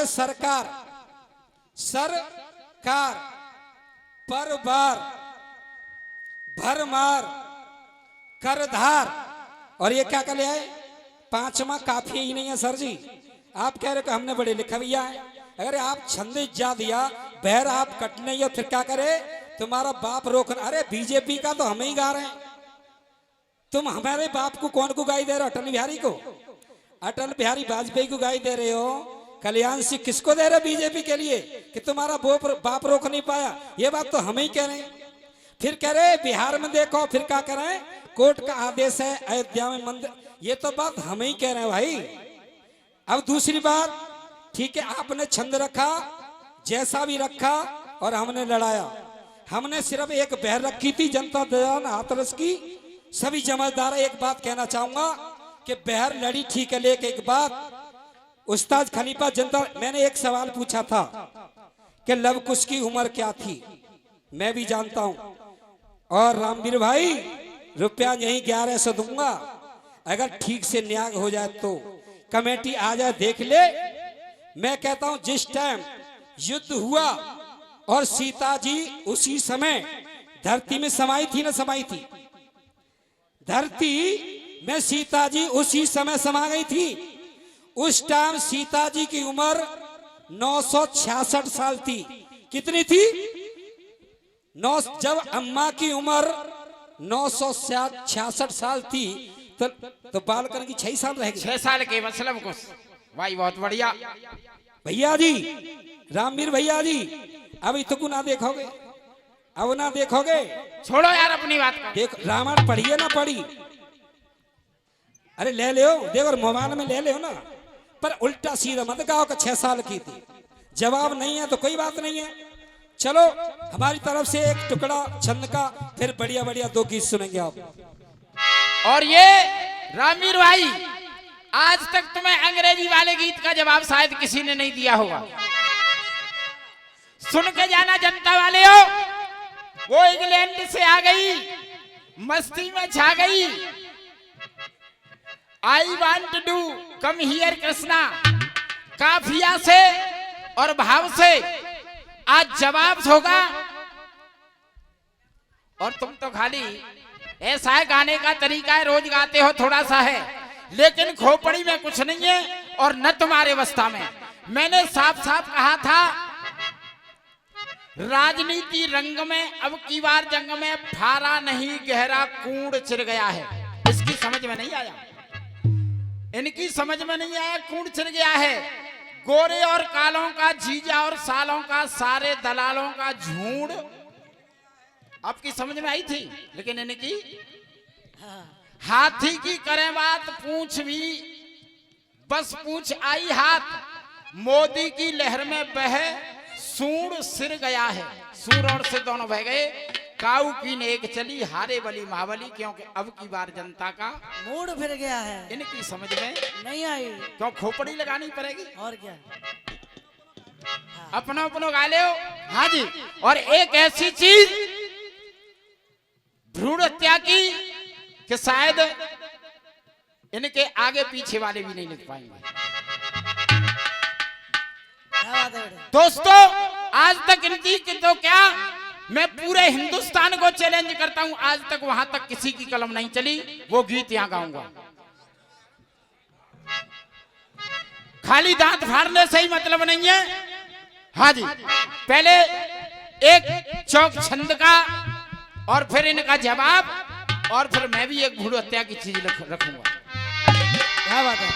सरकार, सरकार, परवार, भरमार, करधार, और ये क्या कर लिया है? पांचवा काफी ही नहीं है सर जी। आप कह रहे हो कि हमने बड़े लिखा भैया है। अगर आप छंद जा दिया, बहर आप कटने या फिर क्या करे? तुम्हारा बाप रोकना। अरे बीजेपी का तो हम ही गा रहे हैं, तुम हमारे बाप को कौन को गाई दे रहे हो? अटल बिहारी को, अटल बिहारी वाजपेयी को गाई दे रहे हो। कल्याण सिंह किसको दे रहे बीजेपी के लिए कि तुम्हारा बाप रोक नहीं पाया? ये बात तो हम ही कह रहे हैं। फिर कह रहे बिहार में देखो, फिर क्या करें? कोर्ट का आदेश है अयोध्या में मंदिर। ये तो बात हम ही कह रहे हैं भाई। अब दूसरी बात, ठीक है आपने छंद रखा, जैसा भी रखा, और हमने लड़ाया। हमने सिर्फ एक बहर रखी थी, जनता दल हाथरस की सभी जमादार। एक बात कहना चाहूंगा कि बहर लड़ी ठीक है, लेकिन एक बात उस्ताद खलीफा जनता, मैंने एक सवाल पूछा था कि लव कुश की उम्र क्या थी, मैं भी जानता हूं। और रामवीर भाई रुपया यही 1100 दूंगा, अगर ठीक से न्याय हो जाए तो कमेटी आ जाए देख ले। मैं कहता हूं जिस टाइम युद्ध हुआ और सीता जी उसी समय धरती में समाई थी ना, समाई थी धरती में, सीता जी उसी समय समा गई थी। उस टाइम सीता जी की उम्र 966 साल थी। कितनी थी? जब अम्मा की उम्र 966 साल थी तो बालकन की 6 साल रह गई। 6 साल के मतलब कुछ भाई, बहुत बढ़िया भैया जी, रामवीर भैया जी। अब इतकू ना देखोगे, अब ना देखोगे, छोड़ो यार अपनी बात का। देख रामायण पढ़िए ना पढ़ी, अरे ले लो, देखो मोबाइल में ले लो ना, पर उल्टा सीधा मत कहो कि 6 साल की थी। जवाब नहीं है तो कोई बात नहीं है। चलो हमारी तरफ से एक टुकड़ा छंद का, फिर बढ़िया बढ़िया 2 गीत सुनेंगे आप। और ये रामवीर भाई, आज तक तुम्हें अंग्रेजी वाले गीत का जवाब शायद किसी ने नहीं दिया होगा। सुन के जाना जनता वाले हो, वो इंग्लैंड से आ गई, मस्ती में छा गई। I want to do come here Krishna, काफिया से और भाव से आज जवाब होगा। और तुम तो खाली ऐसा है, गाने का तरीका है, रोज गाते हो थोड़ा सा है, लेकिन खोपड़ी में कुछ नहीं है और न तुम्हारे अवस्था में। मैंने साफ साफ कहा था, राजनीति रंग में अब की बार जंग में फारा नहीं गहरा कूड़ चिर गया है। इसकी समझ में नहीं आया, इनकी समझ में नहीं आया, कूड़ चिर गया है। गोरे और कालों का जीजा और सालों का सारे दलालों का झूठ आपकी समझ में आई थी, लेकिन इनकी हाथी की करें बात पूछ भी बस पूछ आई हाथ। मोदी की लहर में बह सूर सिर गया है, सूर और सिर दोनों बह गए। काऊ की नेक चली हारे बली महाबली, क्योंकि अब की बार जनता का मूड फिर गया है। इनकी समझ में नहीं आई, क्यों खोपड़ी लगानी पड़ेगी। और क्या, अपनो अपनो गा ले हो। हाँ जी, और एक ऐसी चीज भ्रूण हत्या की कि शायद इनके आगे पीछे वाले भी नहीं लिख पाएंगे। क्या बात है बेटे? दोस्तों आज तक इनकी तो क्या, मैं पूरे हिंदुस्तान को चैलेंज करता हूं, आज तक वहां तक किसी की कलम नहीं चली। वो गीत यहां गाऊंगा। खाली दांत फाड़ने से ही मतलब नहीं है। हाँ जी, पहले एक चौक छंद का और फिर इनका जवाब, और फिर मैं भी एक भ्रूण हत्या की चीज रखूंगा। क्या बात है?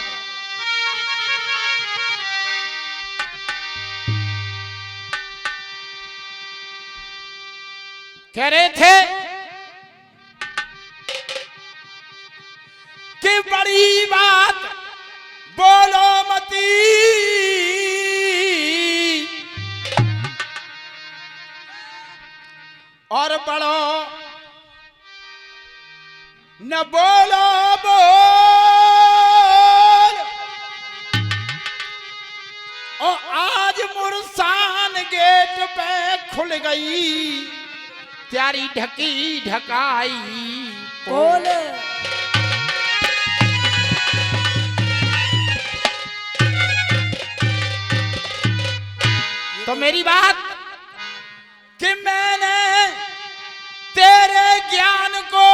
कह रहे थे कि बड़ी बात बोलो मती, और बड़ो न बोलो बोल। और आज मुरसान गेट पे खुल गई, त्यारी ढकी ढकाई बोले तो मेरी बात कि मैंने तेरे ज्ञान को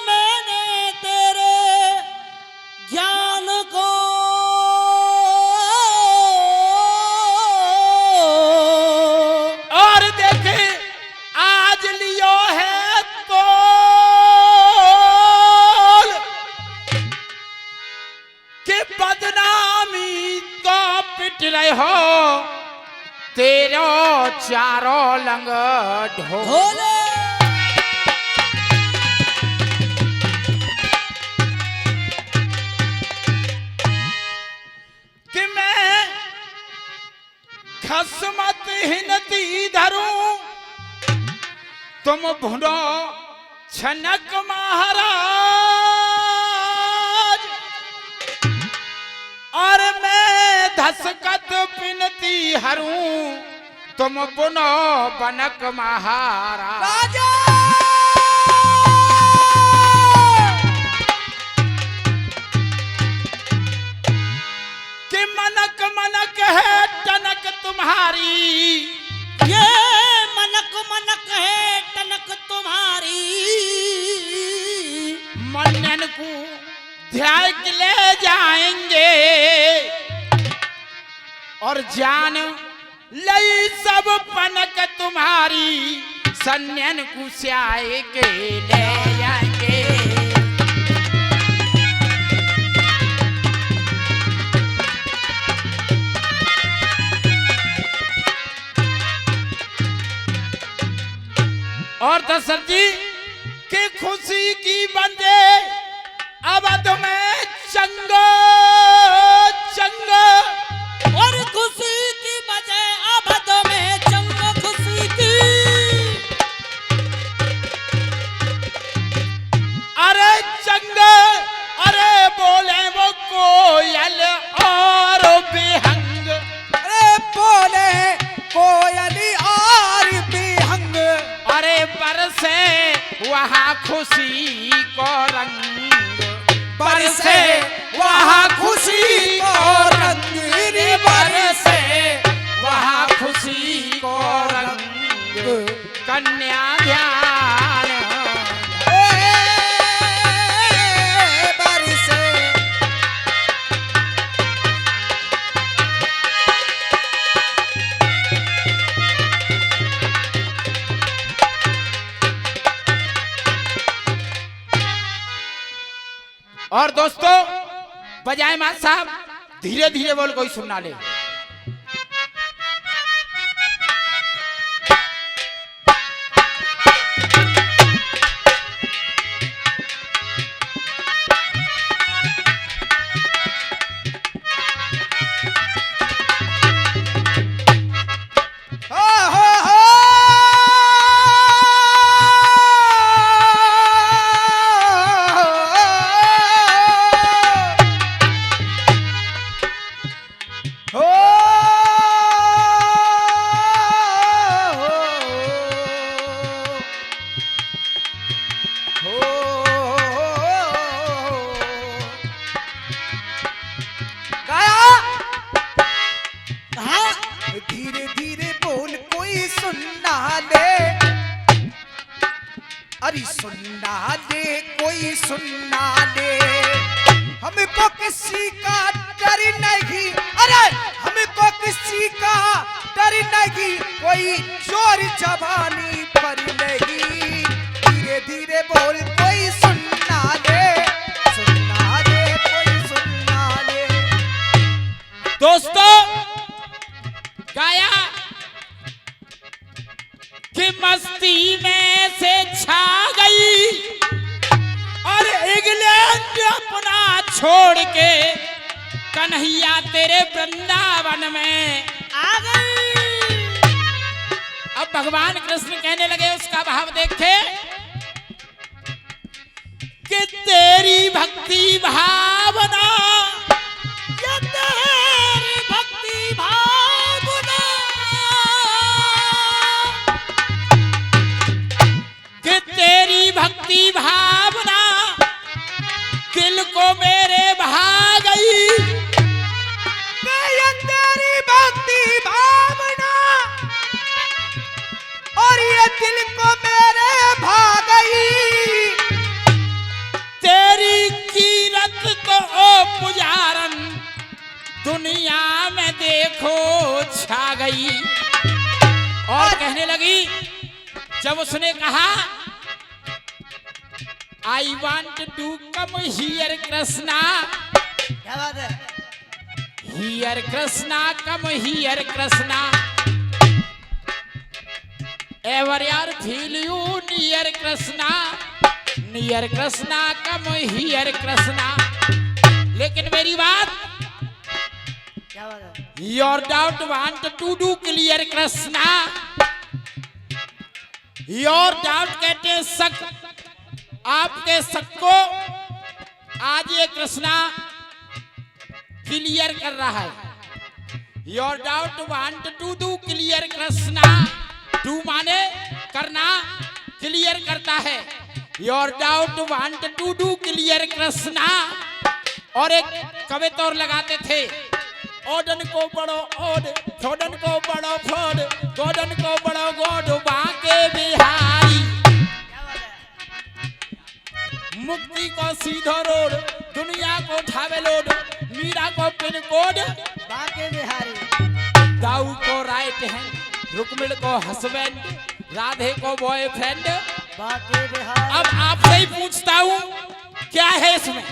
मैंने तेरे ज्ञान को और देखे आज लियो है तो कि बदनामी तो पिट रहे हो तेरो चारों लंग ढोल कि मैं खसमत हिनती धरूं तुम भुनो छनक महाराज और मैं धसकत पिनती हरूं तुम बुनो बनक महाराज राजा कि मनक मनक है टनक तुम्हारी ये मनक मनक है टनक तुम्हारी मनन को ध्यान के ले जाएंगे और जान लई सब पनक तुम्हारी सन्यन कुश्याए के ले जाएंगे और दशरथ जी की खुशी की बंदे अवध में चंग चंग और खुशी की बजाय अवध में चंग खुशी की अरे चंग अरे बोले वो कोयल और बेहंग अरे बोले कोयली और बेहंग अरे बरसे वहाँ खुशी को रंग बरसे वहाँ खुशी को रंग रे बरसे वहाँ खुशी को रंग कन्या ध्यान बरसे और दोस्तों बजाय मां साहब धीरे धीरे बोल कोई सुनना ले धीरे धीरे बोल कोई सुनना ले अरे सुनना दे कोई सुनना दे हमको किसी का डर नहीं अरे हमको किसी का डर नहीं कोई जोर जवानी पर नहीं धीरे धीरे बोल कोई सुनना दे कोई सुनना दे दोस्तों गाया कि मस्ती में से छा गई और इंग्लैंड अपना छोड़ के कन्हैया तेरे वृंदावन में आ गई अब भगवान कृष्ण कहने लगे उसका भाव देखे कि तेरी भक्ति भावना ये तेरी भक्ति भावना कि तेरी भक्ति भावना दिल को मेरे भा गई देखो छा गई। और कहने लगी, जब उसने कहा I want to come here Krishna, क्या बात है? Here Krishna come here Krishna, ever यार feel you near Krishna, near Krishna come here Krishna. लेकिन मेरी बात, क्या बात है? Your doubt want to do clear Krishna, your doubt कहते हैं शक, आपके शक को आज ये कृष्णा क्लियर कर रहा है। Your doubt want to do clear Krishna, do माने करना, क्लियर करता है। Your doubt want to do clear Krishna. और एक कविता और लगाते थे, ओडन को बड़ो ओड, छोडन को बड़ो फोड, गोडन को बड़ो गोड, बांके बिहारी, मुक्ति को सीधो रोड, दुनिया को उठावे लोड, मीरा को पिन कोड, बांके बिहारी। दाऊ को राइट हैंड, रुक्मिण को हस्बैंड, राधे को बॉयफ्रेंड। बांके बिहारी। अब आपसे ही पूछता हूं, क्या है इसमें?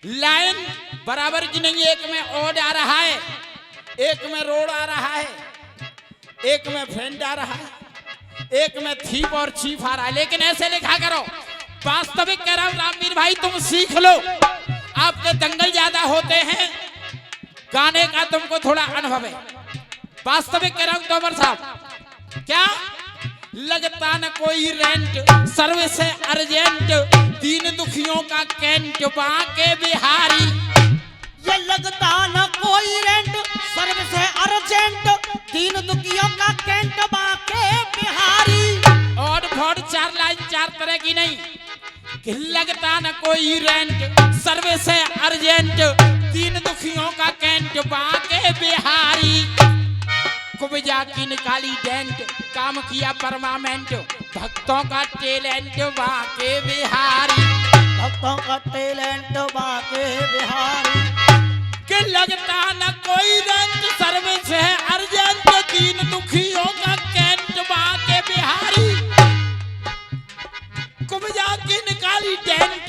लाइन बराबर की नहीं, एक में ओड आ रहा है, एक में रोड आ रहा है, एक में फ्रेंड आ रहा है, एक में थीप और चीफ आ रहा है। लेकिन ऐसे लिखा करो, वास्तविक कह रहा हूं रामवीर भाई, तुम सीख लो, आपके दंगल ज्यादा होते हैं, गाने का तुमको थोड़ा अनुभव है। वास्तविक कह रहा हूं तोमर साहब, क्या लगता न कोई रेंट, सर्विस है अर्जेंट, दीन दुखियों का कैंट, बांके बिहारी। ये लगता न कोई रेंट, सर्विस है अर्जेंट, दीन दुखियों का कैंट, बांके बिहारी। और फोड़ चार लाइन चार तरह की नहीं, कि लगता न कोई रेंट, सर्विस है अर्जेंट, दीन दुखियों का कैंट, बांके बिहारी। कुबजा की निकाली डेंट, काम किया परमानेंट, भक्तों का टैलेंट, बांके बिहारी। भक्तों का टैलेंट, बांके बिहारी। कि लगता न कोई रेंट, सर्विस है अर्जेंट, दीन दुखियों का कैंट, बांके बिहारी। कुबजा की निकाली डेंट,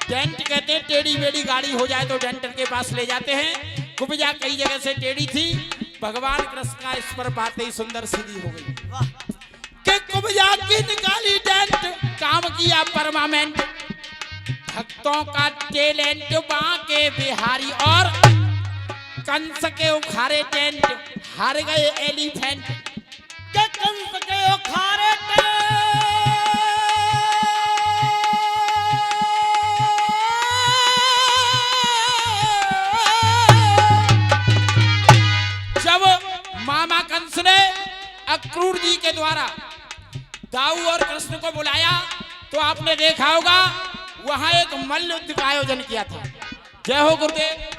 डेंट कहते हैं टेढ़ी मेढ़ी गाड़ी हो जाए तो डेंटर के पास ले जाते हैं। कुबजा कई जगह से टेढ़ी थी, भगवान कृष्ण का इस पर बातें ही सुंदर सीधी हो गई। कि कुबजा की निकाली डेंट, काम किया परमानेंट, भक्तों का टैलेंट, बांके बिहारी। और कंस के उखारे टेंट, हार गए एलिफेंट, के कंस के उखारे टेंट, जब मामा कंस ने अक्रूर जी के द्वारा दाऊ और कृष्ण को बुलाया, तो आपने देखा होगा वहां एक मल्ल युद्ध का आयोजन किया था। जय हो गुरुदेव।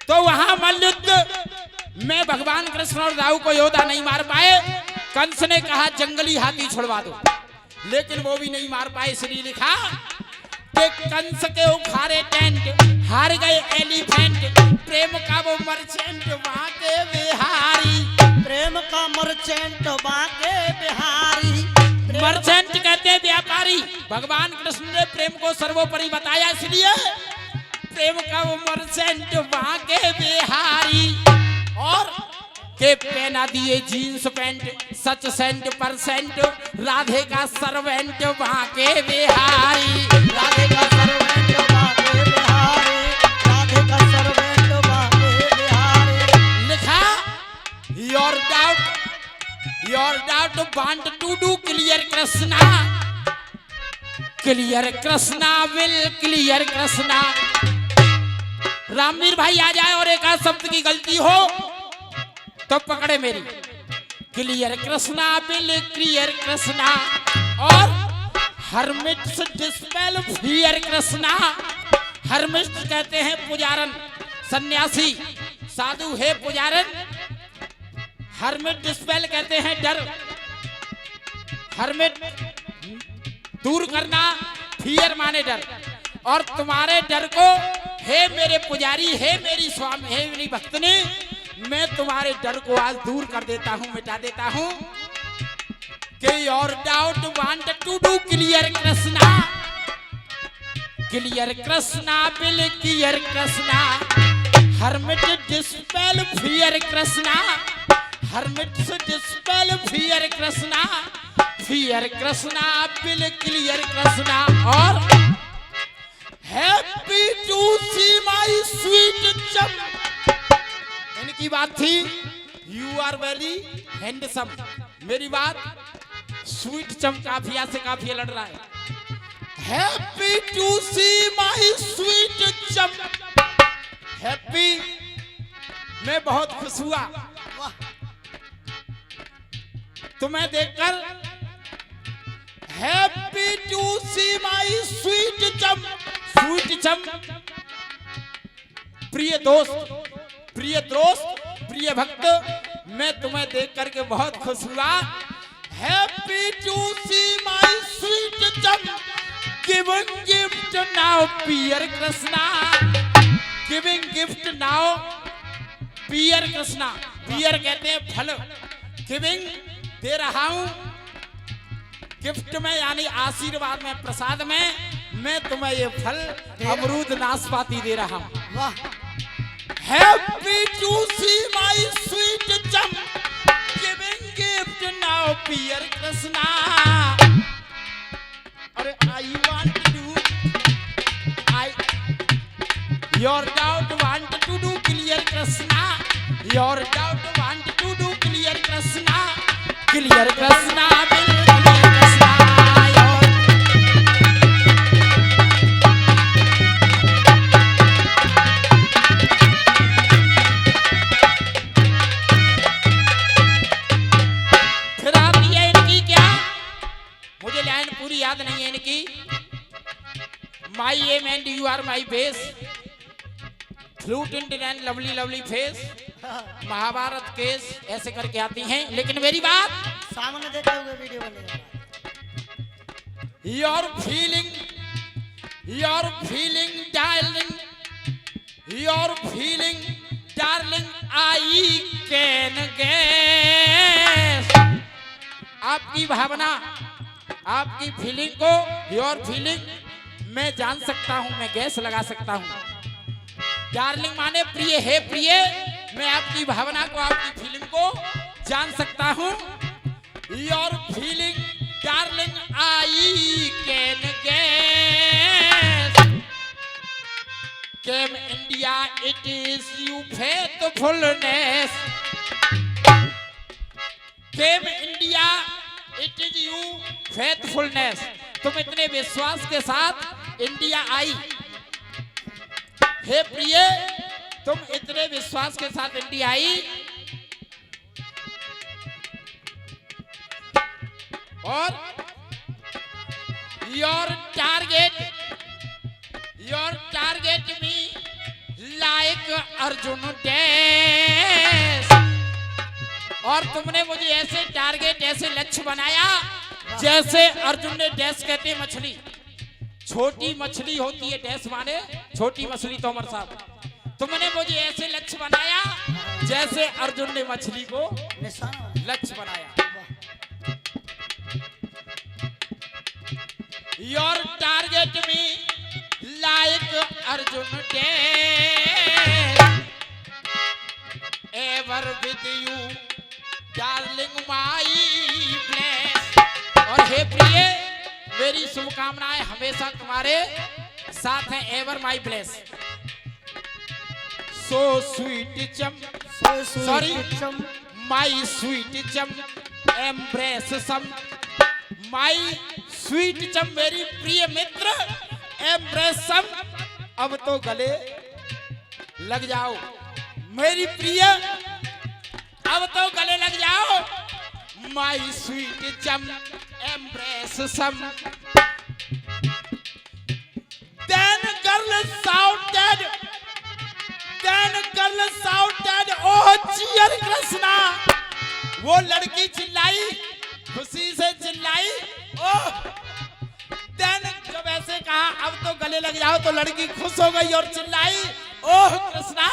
तो वहां मल्ल युद्ध में भगवान कृष्ण और दाऊ को योद्धा नहीं मार पाए। कंस ने कहा जंगली हाथी छुड़वा दो, लेकिन वो भी नहीं मार पाए। इसलिए लिखा कि कंस के उखारे टेंट, हार गए एलिफेंट, प्रेम का वो मर्चेंट, बांके बिहारी। प्रेम का मर्चेंट, बांके बिहारी। मर्चेंट कहते हैं व्यापारी। भगवान कृष्ण ने प्रेम को सर्वोपरि बताया, इसलिए प्रेम का वो मर्चेंट, बांके बिहारी। और के पहना दिए जीन्स पैंट, सच सेंट परसेंट, राधे का सर्वेंट, बांके बिहारी। राधे का सर्वेंट, बांके बिहारी। राधे का सर्वेंट, बांके बिहारी। लिखा your doubt want to do clear Krishna, clear Krishna will clear Krishna. Ramveer भाई आ जाए और एक आध शब्द की गलती हो तो पकड़े मेरी। Clear Krishna will clear Krishna. और हरमिट्स डिस्पेल फियर कृष्णा। हरमिट्स कहते हैं पुजारन, सन्यासी, साधु है पुजारन। हरमिट डिस्पेल कहते हैं डर, हरमिट दूर करना, फियर माने डर। और तुम्हारे डर को हे मेरे पुजारी, हे मेरी स्वामी, हे मेरी भक्तनी, मैं तुम्हारे डर को आज दूर कर देता हूँ, मिटा देता हूँ। कि your doubt want to do clear Krishna, clear Krishna will clear Krishna, hermit dispel fear Krishna, hermit dispel fear Krishna, fear Krishna will clear Krishna. और happy to see my sweet chum, इनकी बात थी यू आर वेरी हैंडसम, मेरी बात स्वीट चम काफिया से काफिया लड़ रहा है। Happy to see my sweet chum, happy मैं बहुत खुश हुआ तुम्हें देखकर। Happy to see my sweet chum, sweet chum प्रिय दोस्त, प्रिय दोस्त, प्रिय भक्त, मैं तुम्हें देख करके बहुत खुश हुआ। Happy to see my sweet chum, giving gift now peer Krishna, giving gift now peer Krishna, pear कहते हैं फल, गिविंग दे रहा हूं, गिफ्ट में यानी आशीर्वाद में, प्रसाद में, मैं तुम्हें ये फल अमरूद नाशपाती दे रहा हूं। वाह, happy to see my sweet chum, giving gift now पियर कृष्णा। अरे I want to do, I your doubt want to do clear Krishna, your doubt want to do clear Krishna, clear Krishna will clear Krishna. याद नहीं है इनकी, my am and you are my base, flute in and lovely lovely face, Mahabharat case, ऐसे करके आती हैं। लेकिन मेरी बात सामने देखते हुए वीडियो बनेगा। Your feeling darling, your feeling darling I can guess, आपकी भावना, आपकी फीलिंग को, योर फीलिंग मैं जान सकता हूं, मैं गैस लगा सकता हूं। डार्लिंग माने प्रिय, है प्रिय, मैं आपकी भावना को, आपकी फीलिंग को जान सकता हूं। Your feeling darling I can guess, came India it is you faithfulness, came India it is you faithfulness, तुम इतने विश्वास के साथ इंडिया आई, हे प्रिय तुम इतने विश्वास के साथ इंडिया आई, और your target me like Arjun dash, और तुमने मुझे ऐसे टारगेट, ऐसे लक्ष्य बनाया जैसे अर्जुन ने डैश, कहते हैं मछली, छोटी मछली होती है डैश माने छोटी मछली, तोमर साहब, तुमने मुझे ऐसे लक्ष्य बनाया जैसे अर्जुन ने मछली को लक्ष्य बनाया। Your target me like Arjun dash, ever with you darling my bless, और हे प्रिय मेरी शुभकामनाएं हमेशा तुम्हारे साथ हैं, एवर माई ब्लेस। सो स्वीट चम, सॉरी माई स्वीट चम एम्ब्रेस सम, माई स्वीट चम मेरी प्रिय मित्र, एम्ब्रेस सम, अब तो गले लग जाओ मेरी प्रिय, अब तो गले लग जाओ, माई स्वीट चम एम्ब्रेस सम। Then girl shouted, oh cheer Krishna, वो लड़की चिल्लाई, खुशी से चिल्लाई, ओह। Then जब ऐसे कहा अब तो गले लग जाओ, तो लड़की खुश हो गई और चिल्लाई, ओह Krishna,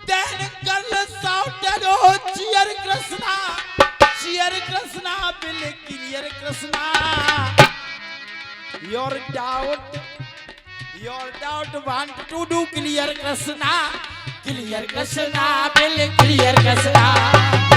then girl shouted, oh cheer Krishna, cheer Krishna, will clear Krishna, your doubt want to do clear Krishna, will clear Krishna.